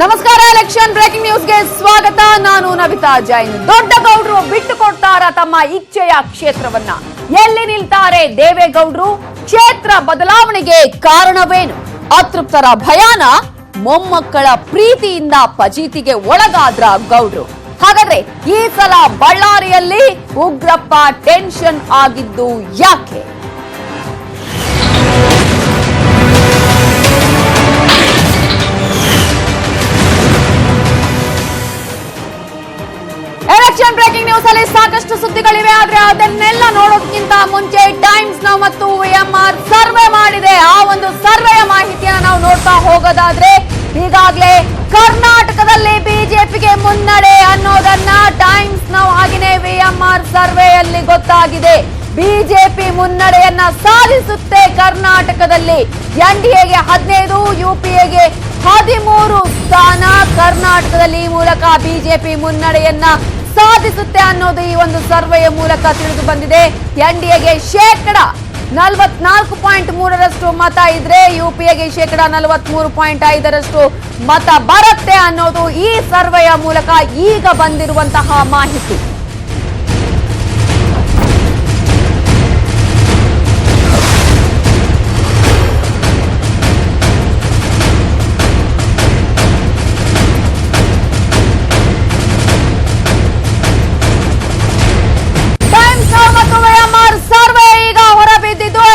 ನಮಸ್ಕಾರ. Election breaking ನ್ಯೂಸ್ಗೆ ಸ್ವಾಗತ. ನಾನು ನವಿತಾ ಜೈನ್. ದೊಡ್ಡಗೌಡರು ಬಿಟ್ಟು ಕೊಡ್ತಾರ ತಮ್ಮ ಇಚ್ಛೆಯ ಕ್ಷೇತ್ರವನ್ನ? ಎಲ್ಲಿ ನಿಲ್ತಾರೆ ದೇವೇಗೌಡರು? ಕ್ಷೇತ್ರ ಬದಲಾವಣೆಗೆ ಕಾರಣವೇನು? ಅತೃಪ್ತರ ಭಯಾನ? ಮೊಮ್ಮಕ್ಕಳ ಪ್ರೀತಿಯಿಂದ ಫಜೀತಿಗೆ ಒಳಗಾದ್ರ ಗೌಡ್ರು? ಹಾಗಾದ್ರೆ ಈ ಸಲ ಬಳ್ಳಾರಿಯಲ್ಲಿ ಉಗ್ರಪ್ಪ ಟೆನ್ಷನ್ ಆಗಿದ್ದು ಯಾಕೆ? ಎಲೆಕ್ಷನ್ ಬ್ರೇಕಿಂಗ್ ನ್ಯೂಸ್ ಅಲ್ಲಿ ಸಾಕಷ್ಟು ಸುದ್ದಿಗಳಿವೆ. ಆದ್ರೆ ಅದನ್ನೆಲ್ಲ ನೋಡೋದಕ್ಕಿಂತ ಮುಂಚೆ ಟೈಮ್ಸ್ ನೌ ಮತ್ತು ವಿಎಂಆರ್ ಸರ್ವೆ ಮಾಡಿದೆ. ಆ ಒಂದು ಸರ್ವೆಯ ಮಾಹಿತಿಯನ್ನು ನಾವು ನೋಡ್ತಾ ಹೋಗೋದಾದ್ರೆ, ಈಗಾಗಲೇ ಕರ್ನಾಟಕದಲ್ಲಿ ಬಿಜೆಪಿಗೆ ಮುನ್ನಡೆ ಅನ್ನೋದನ್ನ ಟೈಮ್ಸ್ ನೌ ಹಾಗೆಯೇ ವಿಎಂಆರ್ ಸರ್ವೆಯಲ್ಲಿ ಗೊತ್ತಾಗಿದೆ. ಬಿಜೆಪಿ ಮುನ್ನಡೆಯನ್ನ ಸಾಧಿಸುತ್ತೆ ಕರ್ನಾಟಕದಲ್ಲಿ. ಎನ್ಡಿಎಗೆ 15, ಯುಪಿಎಗೆ 13 ಸ್ಥಾನ. ಕರ್ನಾಟಕದಲ್ಲಿ ಈ ಮೂಲಕ ಬಿಜೆಪಿ ಮುನ್ನಡೆಯನ್ನ ಸಾಧಿಸುತ್ತೆ ಅನ್ನೋದು ಈ ಒಂದು ಸರ್ವೆಯ ಮೂಲಕ ತಿಳಿದು ಬಂದಿದೆ. ಎನ್ಡಿಎಗೆ 44.3% ಮತ ಇದ್ರೆ ಯುಪಿಎಗೆ 43.5% ಮತ ಬರುತ್ತೆ ಅನ್ನೋದು ಈ ಸರ್ವೆಯ ಮೂಲಕ ಈಗ ಬಂದಿರುವಂತಹ ಮಾಹಿತಿ.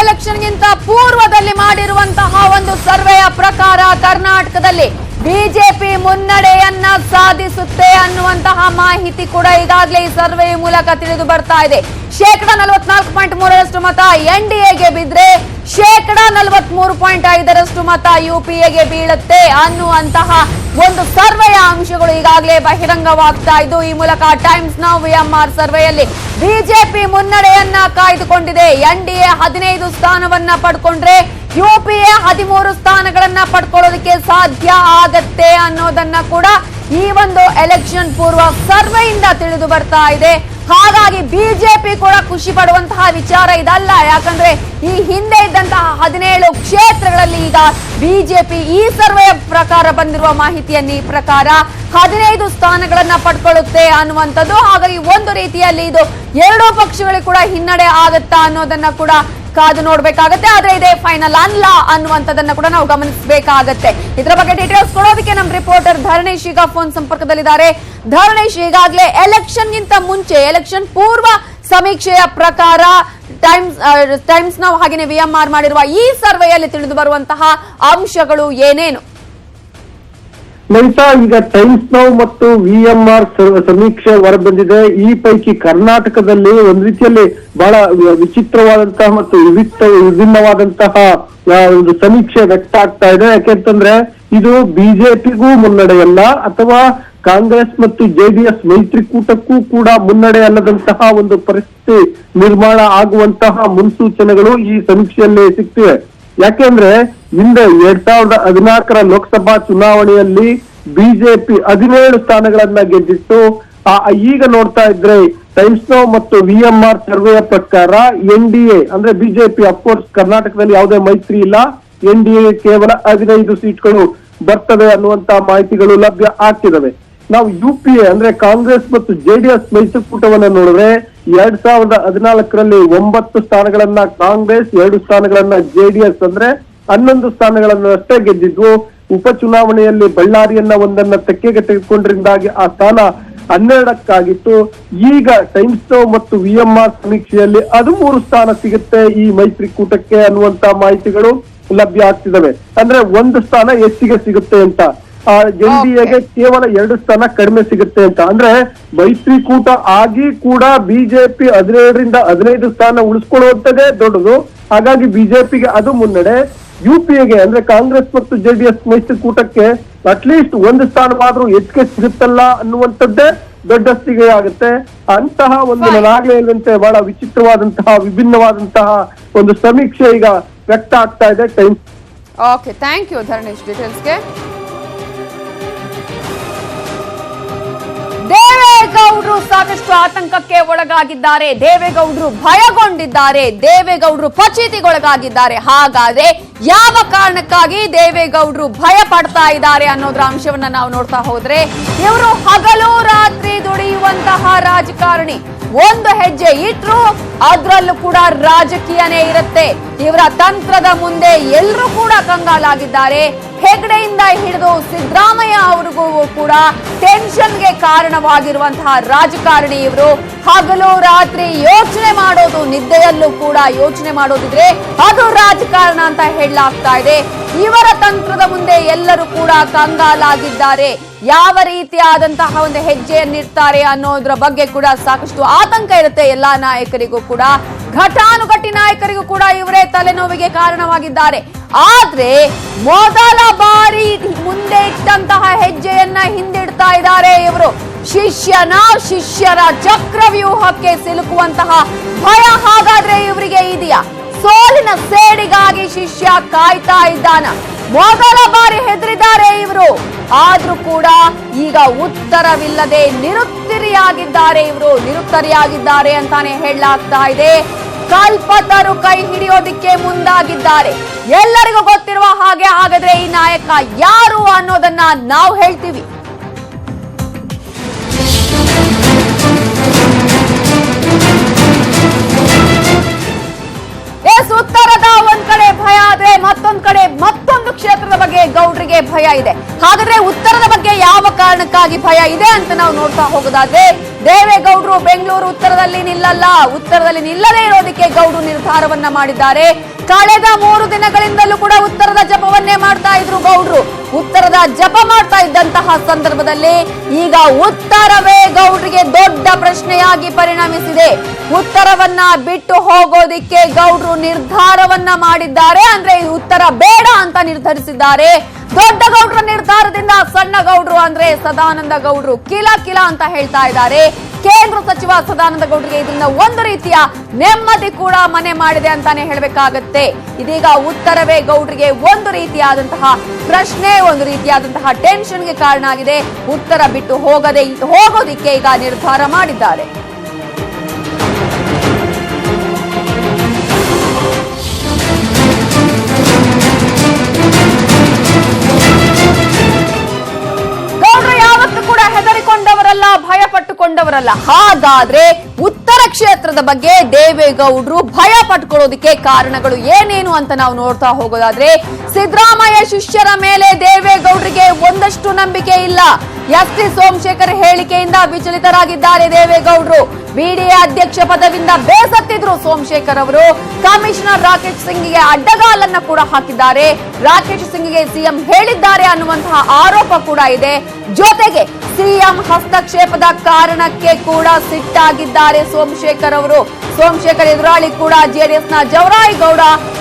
ಎಲೆಕ್ಷನ್ಗಿಂತ ಪೂರ್ವದಲ್ಲಿ ಮಾಡಿರುವಂತಹ ಒಂದು ಸರ್ವೆಯ ಪ್ರಕಾರ ಕರ್ನಾಟಕದಲ್ಲಿ ಬಿಜೆಪಿ ಮುನ್ನಡೆಯನ್ನ ಸಾಧಿಸುತ್ತೆ ಅನ್ನುವಂತಹ ಮಾಹಿತಿ ಕೂಡ ಈಗಾಗಲೇ ಈ ಸರ್ವೆಯ ಮೂಲಕ ತಿಳಿದು ಬರ್ತಾ ಇದೆ. 44.3% ಮತ ಎನ್ಡಿಎಗೆ ಬಿದ್ರೆ 43.5% ಮತ ಯುಪಿಎಗೆ ಬೀಳುತ್ತೆ ಅನ್ನುವಂತಹ ಒಂದು ಸರ್ವೆಯ ಅಂಶಗಳು ಈಗಾಗಲೇ ಬಹಿರಂಗವಾಗ್ತಾ ಇದ್ದು, ಈ ಮೂಲಕ ಟೈಮ್ಸ್ ನೌ ವಿಎಂಆರ್ ಸರ್ವೆಯಲ್ಲಿ ಬಿಜೆಪಿ ಮುನ್ನಡೆಯನ್ನ ಕಾಯ್ದುಕೊಂಡಿದೆ. ಎನ್ಡಿಎ 15 ಸ್ಥಾನವನ್ನ ಪಡ್ಕೊಂಡ್ರೆ ಯುಪಿಎ 13 ಸ್ಥಾನಗಳನ್ನ ಪಡ್ಕೊಳ್ಳೋದಕ್ಕೆ ಸಾಧ್ಯ ಆಗತ್ತೆ ಅನ್ನೋದನ್ನ ಕೂಡ ಈ ಒಂದು ಎಲೆಕ್ಷನ್ ಪೂರ್ವ ಸರ್ವೆಯಿಂದ ತಿಳಿದು ಬರ್ತಾ ಇದೆ. ಹಾಗಾಗಿ ಬಿಜೆಪಿ ಕೂಡ ಖುಷಿ ಪಡುವಂತಹ ವಿಚಾರ ಇದಲ್ಲ. ಯಾಕಂದ್ರೆ ಈ ಹಿಂದೆ ಇದ್ದಂತಹ 17 ಕ್ಷೇತ್ರಗಳಲ್ಲಿ ಈಗ ಬಿಜೆಪಿ ಈ ಸರ್ವೆಯ ಪ್ರಕಾರ ಬಂದಿರುವ ಮಾಹಿತಿಯ ಪ್ರಕಾರ 15 ಸ್ಥಾನಗಳನ್ನ ಪಡ್ಕೊಳ್ಳುತ್ತೆ ಅನ್ನುವಂಥದ್ದು. ಹಾಗಾಗಿ ಒಂದು ರೀತಿಯಲ್ಲಿ ಇದು ಎರಡೂ ಪಕ್ಷಗಳಿಗೆ ಕೂಡ ಹಿನ್ನಡೆ ಆಗತ್ತಾ ಅನ್ನೋದನ್ನ ಕೂಡ ಕಾದು ನೋಡ್ಬೇಕಾಗತ್ತೆ. ಆದ್ರೆ ಇದೇ ಫೈನಲ್ ಅಲ್ಲ ಅನ್ನುವಂಥದ್ದನ್ನ ಕೂಡ ನಾವು ಗಮನಿಸಬೇಕಾಗತ್ತೆ. ಇದರ ಬಗ್ಗೆ ಡೀಟೇಲ್ಸ್ ಕೊಡೋದಕ್ಕೆ ನಮ್ಮ ರಿಪೋರ್ಟರ್ ಧರಣೇಶ್ ಈಗ ಫೋನ್ ಸಂಪರ್ಕದಲ್ಲಿದ್ದಾರೆ. ಧರಣೇಶ್, ಈಗಾಗಲೇ ಎಲೆಕ್ಷನ್ಗಿಂತ ಮುಂಚೆ ಎಲೆಕ್ಷನ್ ಪೂರ್ವ ಸಮೀಕ್ಷೆಯ ಪ್ರಕಾರ ಟೈಮ್ಸ್ ನಾವು ಹಾಗೆಯೇ ವಿಎಂಆರ್ ಮಾಡಿರುವ ಈ ಸರ್ವೆಯಲ್ಲಿ ತಿಳಿದು ಬರುವಂತಹ ಅಂಶಗಳು ಏನೇನು? ನೈಸಾ, ಈಗ ಟೈಮ್ಸ್ ನೌ ಮತ್ತು ವಿಎಂಆರ್ ಸಮೀಕ್ಷೆ ಹೊರಬಂದಿದೆ. ಈ ಪೈಕಿ ಕರ್ನಾಟಕದಲ್ಲಿ ಒಂದ್ ರೀತಿಯಲ್ಲಿ ಬಹಳ ವಿಚಿತ್ರವಾದಂತಹ ಮತ್ತು ವಿಭಿನ್ನವಾದಂತಹ ಒಂದು ಸಮೀಕ್ಷೆ ವ್ಯಕ್ತ ಆಗ್ತಾ ಇದೆ. ಯಾಕೆಂತಂದ್ರೆ ಇದು ಬಿಜೆಪಿಗೂ ಮುನ್ನಡೆಯಲ್ಲ ಅಥವಾ ಕಾಂಗ್ರೆಸ್ ಮತ್ತು ಜೆಡಿಎಸ್ ಮೈತ್ರಿಕೂಟಕ್ಕೂ ಕೂಡ ಮುನ್ನಡೆ ಅಲ್ಲದಂತಹ ಒಂದು ಪರಿಸ್ಥಿತಿ ನಿರ್ಮಾಣ ಆಗುವಂತಹ ಮುನ್ಸೂಚನೆಗಳು ಈ ಸಮೀಕ್ಷೆಯಲ್ಲಿ ಸಿಗ್ತಿವೆ. ಯಾಕೆಂದ್ರೆ ಹಿಂದೆ 2014 ಲೋಕಸಭಾ ಚುನಾವಣೆಯಲ್ಲಿ ಬಿಜೆಪಿ 17 ಸ್ಥಾನಗಳನ್ನ ಗೆದ್ದಿತ್ತು. ಈಗ ನೋಡ್ತಾ ಇದ್ರೆ ಟೈಮ್ಸ್ ನೌ ಮತ್ತು ವಿಎಂಆರ್ ಸರ್ವೆಯ ಪ್ರಕಾರ ಎನ್ಡಿಎ ಅಂದ್ರೆ ಬಿಜೆಪಿ ಅಫ್ಕೋರ್ಸ್ ಕರ್ನಾಟಕದಲ್ಲಿ ಯಾವುದೇ ಮೈತ್ರಿ ಇಲ್ಲ, ಎನ್ಡಿಎ ಕೇವಲ 15 ಸೀಟ್ಗಳು ಬರ್ತವೆ ಅನ್ನುವಂತ ಮಾಹಿತಿಗಳು ಲಭ್ಯ ಆಗ್ತಿದಾವೆ. ನಾವು ಯುಪಿಎ ಅಂದ್ರೆ ಕಾಂಗ್ರೆಸ್ ಮತ್ತು ಜೆಡಿಎಸ್ ಮೈತ್ರಿಕೂಟವನ್ನ ನೋಡಿದ್ರೆ 2014ರಲ್ಲಿ 9 ಸ್ಥಾನಗಳನ್ನ ಕಾಂಗ್ರೆಸ್, 2 ಸ್ಥಾನಗಳನ್ನ ಜೆಡಿಎಸ್ ಅಂದ್ರೆ 11 ಸ್ಥಾನಗಳನ್ನು ಅಷ್ಟೇ ಗೆದ್ದಿದ್ವು. ಉಪಚುನಾವಣೆಯಲ್ಲಿ ಬಳ್ಳಾರಿಯನ್ನ ಒಂದನ್ನ ತೆಕ್ಕೆಗೆ ತೆಗೆದುಕೊಂಡ್ರಿಂದಾಗಿ ಆ ಸ್ಥಾನ 12ಕ್ಕಾಗಿತ್ತು. ಈಗ ಟೈಮ್ಸ್ ನೌ ಮತ್ತು ವಿಎಂಆರ್ ಸಮೀಕ್ಷೆಯಲ್ಲಿ 13 ಸ್ಥಾನ ಸಿಗುತ್ತೆ ಈ ಮೈತ್ರಿಕೂಟಕ್ಕೆ ಅನ್ನುವಂತ ಮಾಹಿತಿಗಳು ಲಭ್ಯ ಆಗ್ತಿದಾವೆ. ಅಂದ್ರೆ 1 ಸ್ಥಾನ ಹೆಚ್ಚಿಗೆ ಸಿಗುತ್ತೆ ಅಂತ. ಎನ್ಡಿಎಗೆ ಕೇವಲ 2 ಸ್ಥಾನ ಕಡಿಮೆ ಸಿಗುತ್ತೆ ಅಂತ. ಅಂದ್ರೆ ಮೈತ್ರಿಕೂಟ ಆಗಿ ಕೂಡ ಬಿಜೆಪಿ 17ರಿಂದ 15 ಸ್ಥಾನ ಉಳಿಸ್ಕೊಳ್ಳುವಂತದೇ ದೊಡ್ಡದು. ಹಾಗಾಗಿ ಬಿಜೆಪಿಗೆ ಅದು ಮುನ್ನಡೆ. ಯುಪಿಎಗೆ ಅಂದ್ರೆ ಕಾಂಗ್ರೆಸ್ ಮತ್ತು ಜೆಡಿಎಸ್ ಮೈತ್ರಿಕೂಟಕ್ಕೆ ಅಟ್ಲೀಸ್ಟ್ 1 ಸ್ಥಾನವಾದ್ರೂ ಹೆಚ್ಚಿಗೆ ಸಿಗುತ್ತಲ್ಲ ಅನ್ನುವಂಥದ್ದೇ ದೊಡ್ಡಸ್ತಿಗೆ ಆಗುತ್ತೆ. ಅಂತಹ ಒಂದು ನಾನಾಗ್ಲೇ ಹೇಳಿದಂತೆ ಬಹಳ ವಿಚಿತ್ರವಾದಂತಹ ವಿಭಿನ್ನವಾದಂತಹ ಒಂದು ಸಮೀಕ್ಷೆ ಈಗ ವ್ಯಕ್ತ ಆಗ್ತಾ ಇದೆ time. Okay, thank you Dharanesh ಡೀಟೇಲ್ಸ್ಗೆ. ದೇವೇಗೌಡರು ಸಾಕಷ್ಟು ಆತಂಕಕ್ಕೆ ಒಳಗಾಗಿದ್ದಾರೆ, ದೇವೇಗೌಡರು ಭಯಗೊಂಡಿದ್ದಾರೆ, ದೇವೇಗೌಡರು ಫಚಿತಿಗೊಳಗಾಗಿದ್ದಾರೆ. ಹಾಗಾದ್ರೆ ಯಾವ ಕಾರಣಕ್ಕಾಗಿ ದೇವೇಗೌಡರು ಭಯ ಪಡ್ತಾ ಇದ್ದಾರೆ ಅನ್ನೋದ್ರ ಅಂಶವನ್ನ ನಾವು ನೋಡ್ತಾ ಹೋದ್ರೆ, ಇವರು ಹಗಲು ರಾತ್ರಿ ದುಡಿಯುವಂತಹ ರಾಜಕಾರಣಿ. ಒಂದು ಹೆಜ್ಜೆ ಇಟ್ರು ಅದ್ರಲ್ಲೂ ಕೂಡ ರಾಜಕೀಯನೇ ಇರುತ್ತೆ. ಇವರ ತಂತ್ರದ ಮುಂದೆ ಎಲ್ಲರೂ ಕೂಡ ಕಂಗಾಲಾಗಿದ್ದಾರೆ. ಹೆಗಡೆಯಿಂದ ಹಿಡಿದು ಸಿದ್ದರಾಮಯ್ಯ ಅವರಿಗೂ ಕೂಡ ಟೆನ್ಷನ್ಗೆ ಕಾರಣವಾಗಿರುವಂತಹ ರಾಜಕಾರಣಿ ಇವರು. ಹಗಲು ರಾತ್ರಿ ಯೋಚನೆ ಮಾಡೋದು, ನಿದ್ದೆಯಲ್ಲೂ ಕೂಡ ಯೋಚನೆ ಮಾಡೋದಿದ್ರೆ ಅದು ರಾಜಕಾರಣ ಅಂತ ಹೇಳಲಾಗ್ತಾ ಇದೆ. ಇವರ ತಂತ್ರದ ಮುಂದೆ ಎಲ್ಲರೂ ಕೂಡ ಕಂಗಾಲಾಗಿದ್ದಾರೆ. ಯಾವ ರೀತಿಯಾದಂತಹ ಒಂದು ಹೆಜ್ಜೆಯನ್ನಿಡ್ತಾರೆ ಅನ್ನೋದ್ರ ಬಗ್ಗೆ ಕೂಡ ಸಾಕಷ್ಟು ಆತಂಕ ಇರುತ್ತೆ ಎಲ್ಲಾ ನಾಯಕರಿಗೂ ಕೂಡ. ಘಟಾನುಘಟಿ ನಾಯಕರಿಗೂ ಕೂಡ ಇವರೇ ತಲೆನೋವಿಗೆ ಕಾರಣವಾಗಿದ್ದಾರೆ. ಆದ್ರೆ ಮೊದಲ ಬಾರಿ ಮುಂದೆ ಇಟ್ಟಂತಹ ಹೆಜ್ಜೆಯನ್ನ ಹಿಂದಿಡ್ತಾ ಇದ್ದಾರೆ ಇವರು. ಶಿಷ್ಯರ ಚಕ್ರವ್ಯೂಹಕ್ಕೆ ಸಿಲುಕುವಂತಹ ಭಯ ಹಾಗಾದ್ರೆ ಇವರಿಗೆ ಇದೆಯಾ? ಸೋಲಿನ ಸೇಡಿಗಾಗಿ ಶಿಷ್ಯ ಕಾಯ್ತಾ ಇದ್ದಾನ. ಮೊದಲ ಬಾರಿ ಹೆದರಿದ್ದಾರೆ ಇವರು. ಆದ್ರೂ ಕೂಡ ಈಗ ಉತ್ತರವಿಲ್ಲದೆ ನಿರುತ್ತರಿಯಾಗಿದ್ದಾರೆ ಇವರು. ನಿರುತ್ತರಿಯಾಗಿದ್ದಾರೆ ಅಂತಾನೆ ಹೇಳಲಾಗ್ತಾ ಇದೆ. ಕಲ್ಪತರು ಕೈ ಹಿಡಿಯೋದಿಕ್ಕೆ ಮುಂದಾಗಿದ್ದಾರೆ. ಎಲ್ಲರಿಗೂ ಗೊತ್ತಿರುವ ಹಾಗೆ ಹಾಗಾದ್ರೆ ಈ ನಾಯಕ ಯಾರು ಅನ್ನೋದನ್ನ ನಾವು ಹೇಳ್ತೀವಿ. ಉತ್ತರದ ಒಂದ್ ಕಡೆ ಭಯ ಆದ್ರೆ ಮತ್ತೊಂದ್ ಕಡೆ ಮತ್ತೊಂದು ಕ್ಷೇತ್ರದ ಬಗ್ಗೆ ಗೌಡ್ರಿಗೆ ಭಯ ಇದೆ. ಹಾಗಾದ್ರೆ ಉತ್ತರದ ಬಗ್ಗೆ ಯಾವ ಕಾರಣಕ್ಕಾಗಿ ಭಯ ಇದೆ ಅಂತ ನಾವು ನೋಡ್ತಾ ಹೋಗೋದಾದ್ರೆ, ದೇವೇಗೌಡರು ಬೆಂಗಳೂರು ಉತ್ತರದಲ್ಲಿ ನಿಲ್ಲಲ್ಲ. ಉತ್ತರದಲ್ಲಿ ನಿಲ್ಲದೇ ಇರೋದಕ್ಕೆ ಗೌಡ್ರು ನಿರ್ಧಾರವನ್ನ ಮಾಡಿದ್ದಾರೆ. ಕಳೆದ 3 ದಿನಗಳಿಂದಲೂ ಕೂಡ ಉತ್ತರದ ಜಪವನ್ನೇ ಮಾಡ್ತಾ ಇದ್ರು ಗೌಡ್ರು. ಉತ್ತರದ ಜಪ ಮಾಡ್ತಾ ಇದ್ದಂತಹ ಸಂದರ್ಭದಲ್ಲಿ ಈಗ ಉತ್ತರವೇ ಗೌಡ್ರಿಗೆ ದೊಡ್ಡ ಪ್ರಶ್ನೆಯಾಗಿ ಪರಿಣಮಿಸಿದೆ. ಉತ್ತರವನ್ನ ಬಿಟ್ಟು ಹೋಗೋದಿಕ್ಕೆ ಗೌಡ್ರು ನಿರ್ಧಾರವನ್ನ ಮಾಡಿದ್ದಾರೆ. ಅಂದ್ರೆ ಉತ್ತರ ಬೇಡ ಅಂತ ನಿರ್ಧರಿಸಿದ್ದಾರೆ. ದೊಡ್ಡ ಗೌಡ್ರ ನಿರ್ಧಾರದಿಂದ ಸಣ್ಣ ಗೌಡ್ರು ಅಂದ್ರೆ ಸದಾನಂದ ಗೌಡ್ರು ಕಿಲ ಕಿಲ ಅಂತ ಹೇಳ್ತಾ ಇದ್ದಾರೆ. ಕೇಂದ್ರ ಸಚಿವ ಸದಾನಂದ ಗೌಡ್ರಿಗೆ ಇದರಿಂದ ಒಂದು ರೀತಿಯ ನೆಮ್ಮದಿ ಕೂಡ ಮನೆ ಮಾಡಿದೆ ಅಂತಾನೆ ಹೇಳಬೇಕಾಗತ್ತೆ. ಇದೀಗ ಉತ್ತರವೇ ಗೌಡ್ರಿಗೆ ಒಂದು ರೀತಿಯಾದಂತಹ ಪ್ರಶ್ನೆ, ಒಂದು ರೀತಿಯಾದಂತಹ ಟೆನ್ಷನ್ಗೆ ಕಾರಣ ಆಗಿದೆ. ಉತ್ತರ ಬಿಟ್ಟು ಹೋಗೋದಿಕ್ಕೆ ಈಗ ನಿರ್ಧಾರ ಮಾಡಿದ್ದಾರೆ. ಹೆದರಿಕೊಂಡವರಲ್ಲ, ಭಯ ಪಟ್ಟುಕೊಂಡವರಲ್ಲ. ಹಾಗಾದ್ರೆ ಉತ್ತರ ಕ್ಷೇತ್ರದ ಬಗ್ಗೆ ದೇವೇಗೌಡರು ಭಯ ಪಟ್ಕೊಳ್ಳೋದಕ್ಕೆ ಕಾರಣಗಳು ಏನೇನು ಅಂತ ನಾವು ನೋಡ್ತಾ ಹೋಗೋದಾದ್ರೆ, ಸಿದ್ದರಾಮಯ್ಯ ಶಿಷ್ಯರ ಮೇಲೆ ದೇವೇಗೌಡರಿಗೆ ಒಂದಷ್ಟು ನಂಬಿಕೆ ಇಲ್ಲ. ಎಸ್ಟಿ ಸೋಮಶೇಖರ್ ಹೇಳಿಕೆಯಿಂದ ವಿಚಲಿತರಾಗಿದ್ದಾರೆ ದೇವೇಗೌಡರು. ಬಿಡಿಎ ಅಧ್ಯಕ್ಷ ಪದವಿಯಿಂದ ಬೇಸತ್ತಿದ್ರು ಸೋಮಶೇಖರ್ ಅವರು. ಕಮಿಷನರ್ ರಾಕೇಶ್ ಸಿಂಗ್ಗೆ ಅಡ್ಡಗಾಲನ್ನ ಕೂಡ ಹಾಕಿದ್ದಾರೆ. ರಾಕೇಶ್ ಸಿಂಗ್ಗೆ ಸಿಎಂ ಹೇಳಿದ್ದಾರೆ ಅನ್ನುವಂತಹ ಆರೋಪ ಕೂಡ ಇದೆ. ಜೊತೆಗೆ ಸಿಎಂ ಹಸ್ತಕ್ಷೇಪದ ಕಾರಣಕ್ಕೆ ಕೂಡ ಸಿಟ್ಟಾಗಿದ್ದಾರೆ ಸೋಮಶೇಖರ್ ಅವರು. ಸೋಮಶೇಖರ್ ಎದುರಾಳಿ ಕೂಡ ಜೆಡಿಎಸ್ನ ಜವರಾಯಿಗೌಡ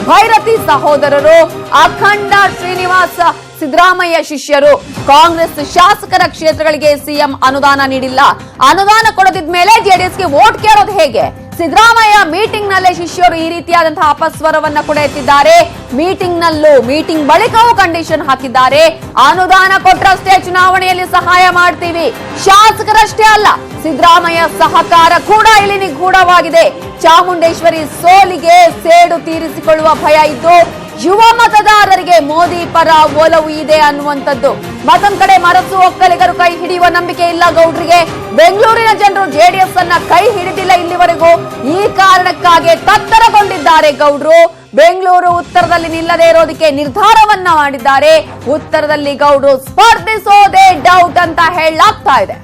ಭೈರತಿ ಸಹೋದರರು. ಅಖಂಡ ಶ್ರೀನಿವಾಸ ಸಿದ್ದರಾಮಯ್ಯ ಶಿಷ್ಯರು. ಕಾಂಗ್ರೆಸ್ ಶಾಸಕರ ಕ್ಷೇತ್ರಗಳಿಗೆ ಸಿಎಂ ಅನುದಾನ ನೀಡಿಲ್ಲ. ಅನುದಾನ ಕೊಡದಿದ್ಮೇಲೆ ಜೆಡಿಎಸ್ಗೆ ವೋಟ್ ಕೇಳೋದು ಹೇಗೆ? ಸಿದ್ದರಾಮಯ್ಯ ಮೀಟಿಂಗ್ ನಲ್ಲೇ ಶಿಷ್ಯರು ಈ ರೀತಿಯಾದಂತಹ ಅಪಸ್ವರವನ್ನ ಕೂಡ ಎತ್ತಿದ್ದಾರೆ. ಮೀಟಿಂಗ್ ಬಳಿಕವೂ ಕಂಡೀಷನ್ ಹಾಕಿದ್ದಾರೆ. ಅನುದಾನ ಕೊಟ್ಟರಷ್ಟೇ ಚುನಾವಣೆಯಲ್ಲಿ ಸಹಾಯ ಮಾಡ್ತೀವಿ, ಶಾಸಕರಷ್ಟೇ ಅಲ್ಲ, ಸಿದ್ದರಾಮಯ್ಯ ಸಹಕಾರ ಕೂಡ ಇಲ್ಲಿ ನಿಗೂಢವಾಗಿದೆ. ಚಾಮುಂಡೇಶ್ವರಿ ಸೋಲಿಗೆ ಸೇಡು ತೀರಿಸಿಕೊಳ್ಳುವ ಭಯ ಇದ್ದು ಯುವ ಮತದಾರರಿಗೆ ಮೋದಿ ಪರ ಒಲವು ಇದೆ ಅನ್ನುವಂಥದ್ದು. ಮತ್ತೊಂದ್ ಕಡೆ ಮರಸು ಒಕ್ಕಲಿಗರು ಕೈ ಹಿಡಿಯುವ ನಂಬಿಕೆ ಇಲ್ಲ ಗೌಡ್ರಿಗೆ. ಬೆಂಗಳೂರಿನ ಜನರು ಜೆಡಿಎಸ್ ಅನ್ನ ಕೈ ಹಿಡಿದಿಲ್ಲ ಇಲ್ಲಿವರೆಗೂ. ಈ ಕಾರಣಕ್ಕಾಗಿ ತತ್ತರಗೊಂಡಿದ್ದಾರೆ ಗೌಡ್ರು. ಬೆಂಗಳೂರು ಉತ್ತರದಲ್ಲಿ ನಿಲ್ಲದೇ ಇರೋದಕ್ಕೆ ನಿರ್ಧಾರವನ್ನ ಮಾಡಿದ್ದಾರೆ. ಉತ್ತರದಲ್ಲಿ ಗೌಡ್ರು ಸ್ಪರ್ಧಿಸೋದೇ ಡೌಟ್ ಅಂತ ಹೇಳಲಾಗ್ತಾ ಇದೆ.